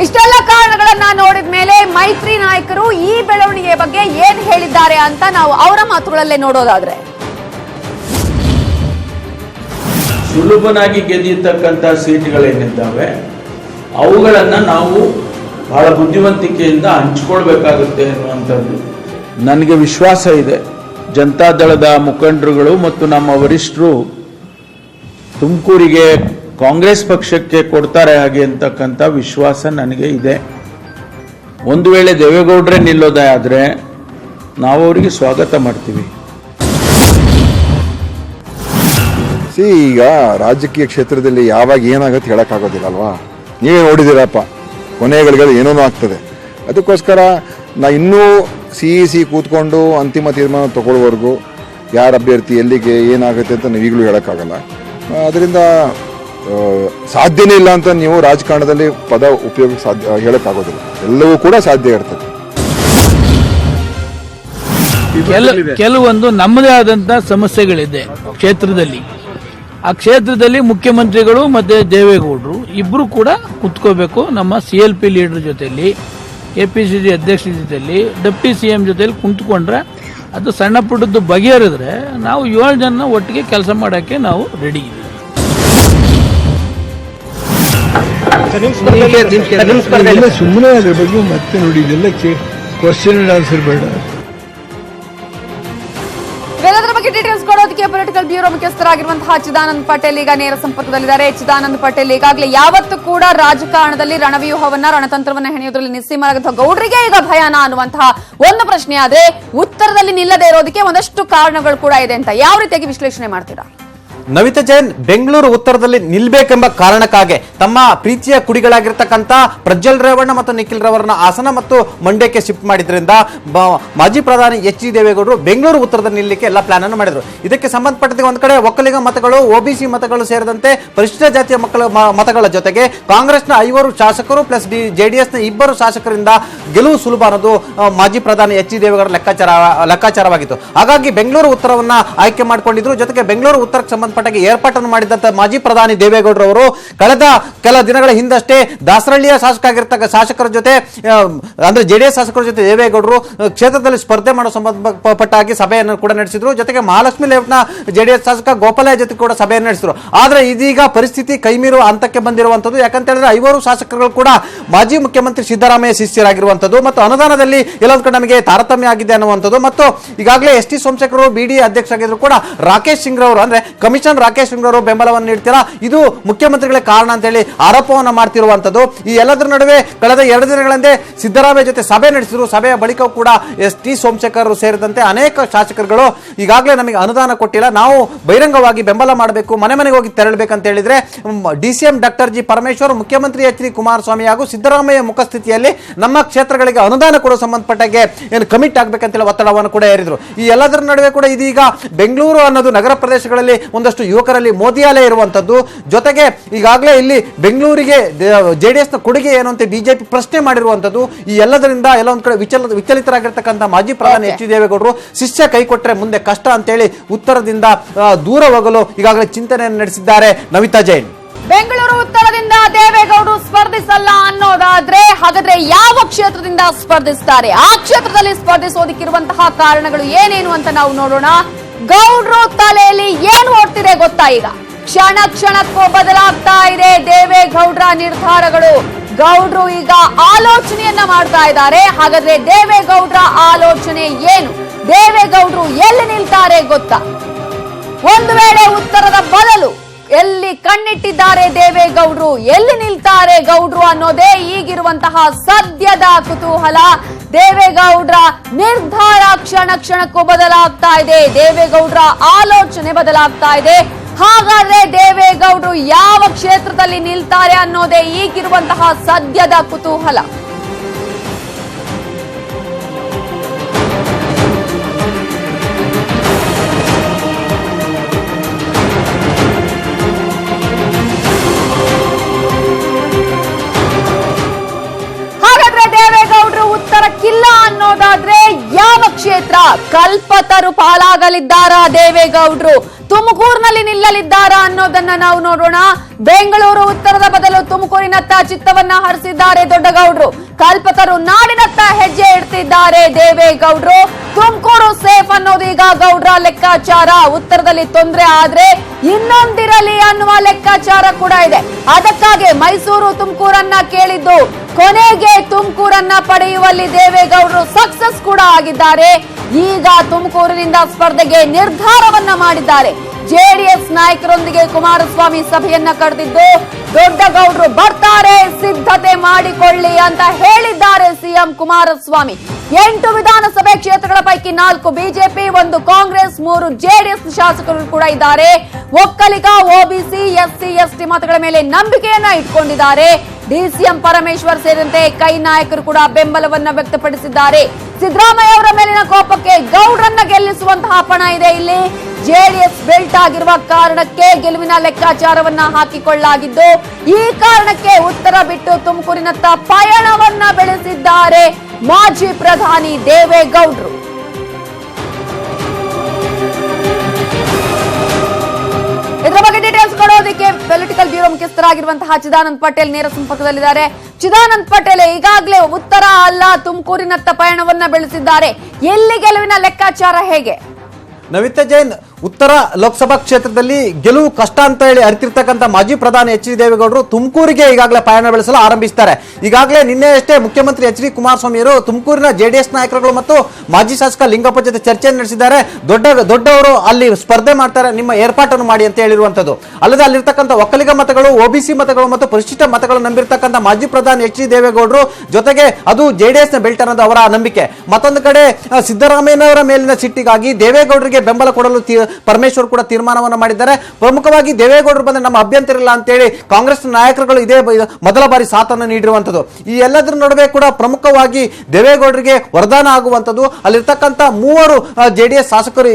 ಇಷ್ಟೆಲ್ಲ ಕಾರಣಗಳನ್ನ ನೋಡಿದ ಮೇಲೆ ಮೈತ್ರಿ ನಾಯಕರು ಈ ಬೆಳವಣಿಗೆ ಬಗ್ಗೆ ಏನ್ ಹೇಳಿದ್ದಾರೆ ಅಂತ ನಾವು ಅವರ ಮಾತುಗಳಲ್ಲೇ ನೋಡೋದಾದ್ರೆ, ಸುಲಭನಾಗಿ ಗೆದ್ದಿರ್ತಕ್ಕಂಥ ಸೀಟ್ಗಳೇನಿದ್ದಾವೆ ಅವುಗಳನ್ನ ನಾವು ಬಹಳ ಬುದ್ಧಿವಂತಿಕೆಯಿಂದ ಹಂಚಿಕೊಳ್ಬೇಕಾಗುತ್ತೆ ಅನ್ನುವಂಥದ್ದು ನನಗೆ ವಿಶ್ವಾಸ ಇದೆ. ಜನತಾದಳದ ಮುಖಂಡರುಗಳು ಮತ್ತು ನಮ್ಮ ವರಿಷ್ಠರು ತುಮಕೂರಿಗೆ ಕಾಂಗ್ರೆಸ್ ಪಕ್ಷಕ್ಕೆ ಕೊಡ್ತಾರೆ ಹಾಗೆ ಅಂತಕ್ಕಂಥ ವಿಶ್ವಾಸ ನನಗೆ ಇದೆ. ಒಂದು ವೇಳೆ ದೇವೇಗೌಡರೇ ನಿಲ್ಲೋದೇ ಆದರೆ ನಾವು ಅವರಿಗೆ ಸ್ವಾಗತ ಮಾಡ್ತೀವಿ. ಈಗ ರಾಜಕೀಯ ಕ್ಷೇತ್ರದಲ್ಲಿ ಯಾವಾಗ ಏನಾಗುತ್ತೆ ಹೇಳೋಕ್ಕಾಗೋದಿಲ್ಲ ಅಲ್ವಾ. ನೀವೇ ನೋಡಿದ್ದೀರಪ್ಪ, ಕೊನೆಗಳಿಗೆ ಏನೋ ಆಗ್ತದೆ. ಅದಕ್ಕೋಸ್ಕರ ಇನ್ನೂ ಸಿ ಕೂತ್ಕೊಂಡು ಅಂತಿಮ ತೀರ್ಮಾನ ತಗೊಳ್ಳೋವರೆಗೂ ಯಾರ ಅಭ್ಯರ್ಥಿ ಎಲ್ಲಿಗೆ ಏನಾಗುತ್ತೆ ಅಂತ ನಾವು ಈಗಲೂ ಹೇಳೋಕ್ಕಾಗಲ್ಲ. ಅದರಿಂದ ಸಾಧ್ಯನೇ ಇಲ್ಲ ಅಂತ ನೀವು ರಾಜಕಾರಣದಲ್ಲಿ ಪದ ಉಪಯೋಗ ಹೇಳೋಕ್ಕಾಗೋದಿಲ್ಲ. ಎಲ್ಲವೂ ಕೂಡ ಸಾಧ್ಯ ಇರ್ತದೆ. ಕೆಲವೊಂದು ನಮ್ಮದೇ ಆದಂತ ಸಮಸ್ಯೆಗಳಿದೆ ಕ್ಷೇತ್ರದಲ್ಲಿ. ಆ ಕ್ಷೇತ್ರದಲ್ಲಿ ಮುಖ್ಯಮಂತ್ರಿಗಳು ಮತ್ತೆ ದೇವೇಗೌಡರು ಇಬ್ರು ಕೂಡ ಕುತ್ಕೋಬೇಕು. ನಮ್ಮ CLP ಲೀಡರ್ ಜೊತೆಲಿ, APCC ಅಧ್ಯಕ್ಷರ ಜೊತೆಲಿ, ಡೆಪ್ಟಿ CM ಜೊತೆಲಿ ಕುಂತ್ಕೊಂಡ್ರೆ ಅದು ಸಣ್ಣ ಪುಟ್ಟದ್ದು ಬಗೆಹರಿದ್ರೆ ನಾವು 7 ಜನ ಒಟ್ಟಿಗೆ ಕೆಲಸ ಮಾಡೋಕ್ಕೆ ನಾವು ರೆಡಿ ಇದ್ದೀವಿ. ಸುಮ್ಮನೆ ಅದ್ರ ಬಗ್ಗೆ ಮತ್ತೆ ನೋಡಿ, ಇದೆಲ್ಲ ಕ್ವಶನ್ ಅಂಡ್ ಆನ್ಸರ್ ಬೇಡ. ಇದರ ಬಗ್ಗೆ ಡೀಟೇಲ್ಸ್ ಕೊಡೋದಕ್ಕೆ ಪೊಲಿಟಿಕಲ್ ಬ್ಯೂರೋ ಮುಖ್ಯಸ್ಥರಾಗಿರುವಂತಹ ಚಿದಾನಂದ್ ಪಟೇಲ್ ಈಗ ನೇರ ಸಂಪರ್ಕದಲ್ಲಿದ್ದಾರೆ. ಚಿದಾನಂದ್ ಪಟೇಲ್, ಈಗಾಗಲೇ ಯಾವತ್ತೂ ಕೂಡ ರಾಜಕಾರಣದಲ್ಲಿ ರಣವ್ಯೂಹವನ್ನ ರಣತಂತ್ರವನ್ನ ಹೆಣೆಯೋದ್ರಲ್ಲಿ ನಿಸ್ಸೀಮರಾದಂತಹ ಗೌಡ್ರಿಗೆ ಈಗ ಭಯನ ಅನ್ನುವಂತಹ ಒಂದು ಪ್ರಶ್ನೆ ಆದ್ರೆ, ಉತ್ತರದಲ್ಲಿ ನಿಲ್ಲದೆ ಇರೋದಕ್ಕೆ ಒಂದಷ್ಟು ಕಾರಣಗಳು ಕೂಡ ಇದೆ ಅಂತ ಯಾವ ರೀತಿಯಾಗಿ ವಿಶ್ಲೇಷಣೆ ಮಾಡ್ತೀರಾ? ನವಿತಾ ಜೈನ್ ಬೆಂಗಳೂರು ಉತ್ತರದಲ್ಲಿ ನಿಲ್ಬೇಕೆಂಬ ಕಾರಣಕ್ಕಾಗಿ ತಮ್ಮ ಪ್ರೀತಿಯ ಕುಡಿಗಳಾಗಿರ್ತಕ್ಕಂಥ ಪ್ರಜ್ವಲ್ ರೇವಣ್ಣ ಮತ್ತು ನಿಖಿಲ್ ರವರನ್ನ ಹಾಸನ ಮತ್ತು ಮಂಡ್ಯಕ್ಕೆ ಶಿಫ್ಟ್ ಮಾಡಿದ್ರಿಂದ ಮಾಜಿ ಪ್ರಧಾನಿ HG ದೇವೇಗೌಡರು ಬೆಂಗಳೂರು ಉತ್ತರದಲ್ಲಿ ನಿಲ್ಲಕ್ಕೆ ಎಲ್ಲ ಪ್ಲಾನ್ ಅನ್ನು ಮಾಡಿದ್ರು. ಇದಕ್ಕೆ ಸಂಬಂಧಪಟ್ಟಂತೆ ಒಂದ್ ಕಡೆ ಒಕ್ಕಲಿಗ ಮತಗಳು, OBC ಮತಗಳು ಸೇರಿದಂತೆ ಪರಿಶಿಷ್ಟ ಜಾತಿಯ ಮತಗಳ ಜೊತೆಗೆ ಕಾಂಗ್ರೆಸ್ನ 5 ಶಾಸಕರು ಪ್ಲಸ್ JDSನ 2 ಶಾಸಕರಿಂದ ಗೆಲುವು ಸುಲಭ ಅನ್ನೋದು ಮಾಜಿ ಪ್ರಧಾನಿ HG ದೇವೇಗೌಡರ ಲೆಕ್ಕಾಚಾರವಾಗಿತ್ತು. ಹಾಗಾಗಿ ಬೆಂಗಳೂರು ಉತ್ತರವನ್ನ ಆಯ್ಕೆ ಮಾಡಿಕೊಂಡಿದ್ರು. ಜೊತೆಗೆ ಬೆಂಗಳೂರು ಉತ್ತರಕ್ಕೆ ಸಂಬಂಧ ಏರ್ಪಾಟನ್ನು ಮಾಡಿದಂತ ಮಾಜಿ ಪ್ರಧಾನಿ ದೇವೇಗೌಡರವರು ಕಳೆದ ಕೆಲ ದಿನಗಳ ಹಿಂದಷ್ಟೇ ದಾಸರಳ್ಳಿಯ ಶಾಸಕರ ಜೊತೆ ಅಂದ್ರೆ JDS ಶಾಸಕರ ಜೊತೆ ದೇವೇಗೌಡರು ಕ್ಷೇತ್ರದಲ್ಲಿ ಸ್ಪರ್ಧೆ ಮಾಡೋ ಸಂಬಂಧಪಟ್ಟಾಗಿ ಸಭೆಯನ್ನು ಕೂಡ ನಡೆಸಿದ್ರು. ಜೊತೆಗೆ ಮಹಾಲಕ್ಷ್ಮಿ ಲೇಔಟ್ನ JDS ಶಾಸಕ ಗೋಪಾಲಯ್ಯ ಜೊತೆ ಕೂಡ ಸಭೆಯನ್ನು ನಡೆಸಿದ್ರು. ಆದ್ರೆ ಇದೀಗ ಪರಿಸ್ಥಿತಿ ಕೈಮೀರುವ ಹಂತಕ್ಕೆ ಬಂದಿರುವಂತದ್ದು. ಯಾಕಂತ ಹೇಳಿದ್ರೆ 5 ಶಾಸಕರು ಕೂಡ ಮಾಜಿ ಮುಖ್ಯಮಂತ್ರಿ ಸಿದ್ದರಾಮಯ್ಯ ಶಿಷ್ಯರಾಗಿರುವಂತದ್ದು ಮತ್ತು ಅನುದಾನದಲ್ಲಿ ಎಲ್ಲೊಂದು ಕಡೆ ನಮಗೆ ತಾರತಮ್ಯ ಆಗಿದೆ ಅನ್ನುವಂಥದ್ದು. ಮತ್ತು ಈಗಾಗಲೇ ST ಸೋಮಶೇಖರ್ BDA ಅಧ್ಯಕ್ಷರಾಗಿದ್ರು ಕೂಡ ರಾಕೇಶ್ ಸಿಂಗ್ ರವರು ಅಂದ್ರೆ ಕಮಿಷನ್ ರಾಕೇಶ್ ಸಿಂಗ್ ಅವರು ಬೆಂಬಲವನ್ನು ನೀಡ್ತೀರಾ, ಇದು ಮುಖ್ಯಮಂತ್ರಿಗಳೇ ಕಾರಣ ಅಂತ ಹೇಳಿ ಆರೋಪವನ್ನು ಮಾಡ್ತಿರುವಂತದ್ದು. ಈ ಎಲ್ಲದರ ನಡುವೆ ಕಳೆದ 2 ದಿನಗಳಿಂದ ಸಿದ್ದರಾಮಯ್ಯ ಜೊತೆ ಸಭೆ ನಡೆಸಿದ್ರು. ಸಭೆಯ ಬಳಿಕ ಕೂಡ ST ಸೋಮಶೇಖರ್ ಸೇರಿದಂತೆ ಅನೇಕ ಶಾಸಕರುಗಳು ಈಗಾಗಲೇ ನಮಗೆ ಅನುದಾನ ಕೊಟ್ಟಿಲ್ಲ, ನಾವು ಬಹಿರಂಗವಾಗಿ ಬೆಂಬಲ ಮಾಡಬೇಕು, ಮನೆ ಮನೆಗೆ ಹೋಗಿ ತೆರಳಬೇಕಂತ ಹೇಳಿದ್ರೆ DCM ಡಾಕ್ಟರ್ G ಪರಮೇಶ್ವರ್, ಮುಖ್ಯಮಂತ್ರಿ HD ಕುಮಾರಸ್ವಾಮಿ ಹಾಗೂ ಸಿದ್ದರಾಮಯ್ಯ ಮುಖಸ್ಥಿತಿಯಲ್ಲಿ ನಮ್ಮ ಕ್ಷೇತ್ರಗಳಿಗೆ ಅನುದಾನ ಕೊಡೋ ಸಂಬಂಧಪಟ್ಟಾಗೆ ಏನು ಕಮಿಟ್ ಆಗ್ಬೇಕಂತ ಹೇಳಿ ಒತ್ತಡವನ್ನು ಕೂಡ ಹೇರಿದ್ರು. ಈ ಎಲ್ಲದರ ನಡುವೆ ಕೂಡ ಇದೀಗ ಬೆಂಗಳೂರು ಅನ್ನೋದು ನಗರ ಪ್ರದೇಶಗಳಲ್ಲಿ ಒಂದಷ್ಟು ಯುವಕರಲ್ಲಿ ಮೋದಿ ಅಲೆ ಇರುವಂತದ್ದು. ಜೊತೆಗೆ ಈಗಾಗಲೇ ಇಲ್ಲಿ ಬೆಂಗಳೂರಿಗೆ JDSನ ಕೊಡುಗೆ ಏನು ಅಂತ ಬಿಜೆಪಿ ಪ್ರಶ್ನೆ ಮಾಡಿರುವಂತದ್ದು. ಈ ಎಲ್ಲದರಿಂದ ಎಲ್ಲೊಂದ್ ಕಡೆ ವಿಚಲಿತರಾಗಿರ್ತಕ್ಕಂಥ ಮಾಜಿ ಪ್ರಧಾನಿ HG ದೇವೇಗೌಡರು ಶಿಷ್ಯ ಕೈ ಕೊಟ್ಟರೆ ಮುಂದೆ ಕಷ್ಟ ಅಂತೇಳಿ ಉತ್ತರದಿಂದ ದೂರ ಹೋಗಲು ಈಗಾಗಲೇ ಚಿಂತನೆಯನ್ನು ನಡೆಸಿದ್ದಾರೆ. ನವಿತಾ ಜೈನ್, ಬೆಂಗಳೂರು ಉತ್ತರದಿಂದ ದೇವೇಗೌಡರು ಸ್ಪರ್ಧಿಸಲ್ಲ ಅನ್ನೋದಾದ್ರೆ ಹಾಗಾದ್ರೆ ಯಾವ ಕ್ಷೇತ್ರದಿಂದ ಸ್ಪರ್ಧಿಸ್ತಾರೆ? ಆ ಕ್ಷೇತ್ರದಲ್ಲಿ ಸ್ಪರ್ಧಿಸೋದಕ್ಕಿರುವಂತಹ ಕಾರಣಗಳು ಏನೇನು ಅಂತ ನಾವು ನೋಡೋಣ. ಗೌಡ್ರು ತಲೆಯಲ್ಲಿ ಏನು ಓಡ್ತಿದೆ ಗೊತ್ತಾ? ಈಗ ಕ್ಷಣ ಕ್ಷಣಕ್ಕೂ ಬದಲಾಗ್ತಾ ಇದೆ ದೇವೇಗೌಡರ ನಿರ್ಧಾರಗಳು. ಗೌಡ್ರು ಈಗ ಆಲೋಚನೆಯನ್ನ ಮಾಡ್ತಾ ಇದ್ದಾರೆ. ಹಾಗಾದ್ರೆ ದೇವೇಗೌಡರ ಆಲೋಚನೆ ಏನು? ದೇವೇಗೌಡರು ಎಲ್ಲಿ ನಿಲ್ತಾರೆ ಗೊತ್ತಾ? ಒಂದು ವೇಳೆ ಉತ್ತರದ ಬದಲು ಎಲ್ಲಿ ಕಣ್ಣಿಟ್ಟಿದ್ದಾರೆ ದೇವೇಗೌಡರು, ಎಲ್ಲಿ ನಿಲ್ತಾರೆ ಗೌಡ್ರು ಅನ್ನೋದೇ ಈಗಿರುವಂತಹ ಸದ್ಯದ ಕುತೂಹಲ. ದೇವೇಗೌಡರ ನಿರ್ಧಾರ ಕ್ಷಣ ಕ್ಷಣಕ್ಕೂ ಬದಲಾಗ್ತಾ ಇದೆ, ದೇವೇಗೌಡರ ಆಲೋಚನೆ ಬದಲಾಗ್ತಾ ಇದೆ. ಹಾಗಾದ್ರೆ ದೇವೇಗೌಡರು ಯಾವ ಕ್ಷೇತ್ರದಲ್ಲಿ ನಿಲ್ತಾರೆ ಅನ್ನೋದೇ ಈಗಿರುವಂತಹ ಸದ್ಯದ ಕುತೂಹಲ. ದೇವೇಗೌಡರು ಉತ್ತರಕ್ಕಿಲ್ಲ ಅನ್ನೋದಾದ್ರೆ ಯಾವ ಕ್ಷೇತ್ರ? ಕಲ್ಪತರು ಪಾಲಾಗಲಿದ್ದಾರಾ ದೇವೇಗೌಡರು? ತುಮಕೂರಿನಲ್ಲಿ ನಿಲ್ಲಲಿದ್ದಾರಾ ಅನ್ನೋದನ್ನ ನಾವು ನೋಡೋಣ. ಬೆಂಗಳೂರು ಉತ್ತರದ ಬದಲು ತುಮಕೂರಿನತ್ತ ಚಿತ್ತವನ್ನ ಹರಿಸಿದ್ದಾರೆ ದೊಡ್ಡಗೌಡರು. ಕಲ್ಪತರು ನಾಡಿನತ್ತ ಹೆಜ್ಜೆ ಇಡ್ತಿದ್ದಾರೆ ದೇವೇಗೌಡರು. ತುಮಕೂರು ಸೇಫ್ ಅನ್ನೋದು ಈಗ ಗೌಡ್ರ ಲೆಕ್ಕಾಚಾರ. ಉತ್ತರದಲ್ಲಿ ತೊಂದರೆ ಆದ್ರೆ ಇನ್ನೊಂದಿರಲಿ ಅನ್ನುವ ಲೆಕ್ಕಾಚಾರ ಕೂಡ ಇದೆ. ಅದಕ್ಕಾಗಿ ಮೈಸೂರು ತುಮಕೂರನ್ನ ಕೇಳಿದ್ದು, ಕೊನೆಗೆ ತುಮಕೂರನ್ನ ಪಡೆಯುವಲ್ಲಿ ದೇವೇಗೌಡರು ಸಕ್ಸಸ್ ಕೂಡ ಆಗಿದ್ದಾರೆ. ಈಗ ತುಮಕೂರಿನಿಂದ ಸ್ಪರ್ಧೆಗೆ ನಿರ್ಧಾರವನ್ನ ಮಾಡಿದ್ದಾರೆ. ಜೆಡಿಎಸ್ ನಾಯಕರೊಂದಿಗೆ ಕುಮಾರಸ್ವಾಮಿ ಸಭೆಯನ್ನ ಕರೆದಿದ್ದು ದೊಡ್ಡಗೌಡರು ಬರ್ತಾರೆ, ಸಿದ್ಧತೆ ಮಾಡಿಕೊಳ್ಳಿ ಅಂತ ಹೇಳಿದ್ದಾರೆ ಸಿಎಂ ಕುಮಾರಸ್ವಾಮಿ. 8 ವಿಧಾನಸಭೆ ಕ್ಷೇತ್ರಗಳ ಪೈಕಿ 4 ಬಿಜೆಪಿ, 1 ಕಾಂಗ್ರೆಸ್, 3 ಜೆಡಿಎಸ್ ಶಾಸಕರು ಕೂಡ ಇದ್ದಾರೆ. ಒಕ್ಕಲಿಗ, ಒಬಿಸಿ, ಎಸ್ಸಿ, ಎಸ್ಟಿ ಮತಗಳ ಮೇಲೆ ನಂಬಿಕೆಯನ್ನ ಇಟ್ಕೊಂಡಿದ್ದಾರೆ. ಡಿಸಿಎಂ ಪರಮೇಶ್ವರ್ ಸೇರಿದಂತೆ ಕೈ ನಾಯಕರು ಕೂಡ ಬೆಂಬಲವನ್ನ ವ್ಯಕ್ತಪಡಿಸಿದ್ದಾರೆ. ಸಿದ್ದರಾಮಯ್ಯ ಅವರ ಮೇಲಿನ ಕೋಪಕ್ಕೆ ಗೌಡ್ರನ್ನ ಗೆಲ್ಲಿಸುವಂತಹ ಪಣ ಇದೆ. ಇಲ್ಲಿ ಜೆಡಿಎಸ್ ಬೆಲ್ಟ್ ಆಗಿರುವ ಕಾರಣಕ್ಕೆ ಗೆಲುವಿನ ಲೆಕ್ಕಾಚಾರವನ್ನ ಹಾಕಿಕೊಳ್ಳಲಾಗಿದ್ದು, ಈ ಕಾರಣಕ್ಕೆ ಉತ್ತರ ಬಿಟ್ಟು ತುಮಕೂರಿನತ್ತ ಪಯಣವನ್ನ ಬೆಳೆಸಿದ್ದಾರೆ ಮಾಜಿ ಪ್ರಧಾನಿ ದೇವೇಗೌಡರು. ಇದರ ಬಗ್ಗೆ ಡೀಟೇಲ್ಸ್ ಕೊಡೋದಕ್ಕೆ ಪೊಲಿಟಿಕಲ್ ಬ್ಯೂರೋ ಮುಖ್ಯಸ್ಥರಾಗಿರುವಂತಹ ಚಿದಾನಂದ್ ಪಟೇಲ್ ನೇರ ಸಂಪರ್ಕದಲ್ಲಿದ್ದಾರೆ. ಚಿದಾನಂದ್ ಪಟೇಲ್, ಈಗಾಗಲೇ ಉತ್ತರ ಅಲ್ಲ ತುಮಕೂರಿನತ್ತ ಪಯಣವನ್ನ ಬೆಳೆಸಿದ್ದಾರೆ. ಎಲ್ಲಿ ಗೆಲುವಿನ ಲೆಕ್ಕಾಚಾರ ಹೇಗೆ? ನವಿತಾ ಜೈನ್, ಉತ್ತರ ಲೋಕಸಭಾ ಕ್ಷೇತ್ರದಲ್ಲಿ ಗೆಲುವು ಕಷ್ಟ ಅಂತ ಹೇಳಿ ಅರಿತಿರ್ತಕ್ಕಂಥ ಮಾಜಿ ಪ್ರಧಾನಿ ಎಚ್ ಡಿ ದೇವೇಗೌಡರು ತುಮಕೂರಿಗೆ ಈಗಾಗಲೇ ಪಯಣ ಬೆಳೆಸಲು ಆರಂಭಿಸಿದ್ದಾರೆ. ಈಗಾಗಲೇ ನಿನ್ನೆಯಷ್ಟೇ ಮುಖ್ಯಮಂತ್ರಿ ಎಚ್ ಡಿ ಕುಮಾರಸ್ವಾಮಿ ಅವರು ತುಮಕೂರಿನ ಜೆಡಿಎಸ್ ನಾಯಕರುಗಳು ಮತ್ತು ಮಾಜಿ ಶಾಸಕ ಲಿಂಗಪ್ಪ ಜೊತೆ ಚರ್ಚೆ ನಡೆಸಿದ್ದಾರೆ. ದೊಡ್ಡವರು ಅಲ್ಲಿ ಸ್ಪರ್ಧೆ ಮಾಡ್ತಾರೆ, ನಿಮ್ಮ ಏರ್ಪಾಟನ್ನು ಮಾಡಿ ಅಂತ ಹೇಳಿರುವಂತದ್ದು. ಅಲ್ಲದೆ ಅಲ್ಲಿರ್ತಕ್ಕಂಥ ಒಕ್ಕಲಿಗ ಮತಗಳು, ಒಬಿಸಿ ಮತಗಳು ಮತ್ತು ಪರಿಶಿಷ್ಟ ಮತಗಳು ನಂಬಿರ್ತಕ್ಕಂಥ ಮಾಜಿ ಪ್ರಧಾನಿ ಎಚ್ ಡಿ ದೇವೇಗೌಡರು ಜೊತೆಗೆ ಅದು ಜೆಡಿಎಸ್ ನ ಬೆಲ್ಟ್ ಅನ್ನೋದು ಅವರ ನಂಬಿಕೆ. ಮತ್ತೊಂದು ಕಡೆ ಸಿದ್ದರಾಮಯ್ಯನವರ ಮೇಲಿನ ಸಿಟ್ಟಿಗಾಗಿ ದೇವೇಗೌಡರಿಗೆ ಬೆಂಬಲ ಕೊಡಲು ಪರಮೇಶ್ವರ್ ಕೂಡ ತೀರ್ಮಾನವನ್ನು ಮಾಡಿದ್ದಾರೆ. ಪ್ರಮುಖವಾಗಿ ದೇವೇಗೌಡರು ಬಂದ್ರೆ ನಮ್ಮ ಅಭ್ಯಂತರ ಇಲ್ಲ ಅಂತೇಳಿ ಕಾಂಗ್ರೆಸ್ ನಾಯಕರುಗಳು ಇದೇ ಮೊದಲ ಬಾರಿ ಸಾಥನ್ನು ನೀಡಿರುವಂತದ್ದು. ಈ ಎಲ್ಲದರ ನಡುವೆ ಕೂಡ ಪ್ರಮುಖವಾಗಿ ದೇವೇಗೌಡರಿಗೆ ವರದಾನ ಆಗುವಂತದ್ದು ಅಲ್ಲಿರ್ತಕ್ಕಂಥ 3 ಜೆಡಿಎಸ್ ಶಾಸಕರು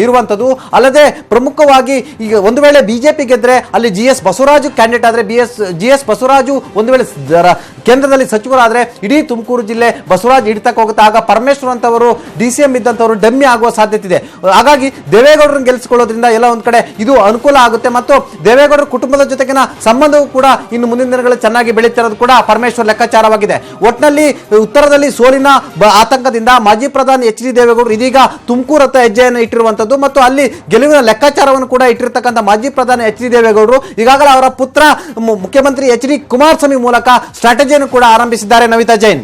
ಇರುವಂತದ್ದು. ಅಲ್ಲದೆ ಪ್ರಮುಖವಾಗಿ ಈಗ ಒಂದು ವೇಳೆ ಬಿಜೆಪಿ ಗೆದ್ರೆ ಅಲ್ಲಿ GS ಬಸವರಾಜು ಕ್ಯಾಂಡಿಡೇಟ್ ಆದ್ರೆ GS ಬಸವರಾಜು ಒಂದು ವೇಳೆ ಕೇಂದ್ರದಲ್ಲಿ ಸಚಿವರಾದ್ರೆ ಇಡೀ ತುಮಕೂರು ಜಿಲ್ಲೆ ಬಸವರಾಜ್ ಹಿಡಿತಕ್ಕೆ ಹೋಗುತ್ತೆ. ಆಗ ಪರಮೇಶ್ವರ್ ಅಂತವರು DCM ಇದ್ದಂತವರು ಡಮ್ಮಿ ಆಗುವ ಸಾಧ್ಯತೆ ಇದೆ. ಹಾಗಾಗಿ ದೇವೇಗೌಡರನ್ನು ಗೆಲ್ಲಿಸಿಕೊಳ್ಳೋದ್ರಿಂದ ಎಲ್ಲ ಒಂದ್ ಕಡೆ ಇದು ಅನುಕೂಲ ಆಗುತ್ತೆ ಮತ್ತು ದೇವೇಗೌಡರ ಕುಟುಂಬದ ಜೊತೆಗಿನ ಸಂಬಂಧವೂ ಕೂಡ ಇನ್ನು ಮುಂದಿನ ದಿನಗಳಲ್ಲಿ ಚೆನ್ನಾಗಿ ಬೆಳೀತಿರೋದು ಕೂಡ ಪರಮೇಶ್ವರ್ ಲೆಕ್ಕಾಚಾರವಾಗಿದೆ. ಒಟ್ಟಿನಲ್ಲಿ ಉತ್ತರದಲ್ಲಿ ಸೋಲಿನ ಆತಂಕದಿಂದ ಮಾಜಿ ಪ್ರಧಾನಿ ಎಚ್ ಡಿ ದೇವೇಗೌಡರು ಇದೀಗ ತುಮಕೂರತ್ತ ಹೆಜ್ಜೆಯನ್ನು ಇಟ್ಟಿರುವಂತದ್ದು ಮತ್ತು ಅಲ್ಲಿ ಗೆಲುವಿನ ಲೆಕ್ಕಾಚಾರವನ್ನು ಕೂಡ ಇಟ್ಟಿರ್ತಕ್ಕಂಥ ಮಾಜಿ ಪ್ರಧಾನಿ ಎಚ್ ಡಿ ದೇವೇಗೌಡರು ಈಗಾಗಲೇ ಅವರ ಪುತ್ರ ಮುಖ್ಯಮಂತ್ರಿ ಎಚ್ ಡಿ ಕುಮಾರಸ್ವಾಮಿ ಮೂಲಕ ಸ್ಟ್ರಾಟಜಿಯನ್ನು ಕೂಡ ಆರಂಭಿಸಿದ್ದಾರೆ. ನವಿತಾ ಜೈನ್,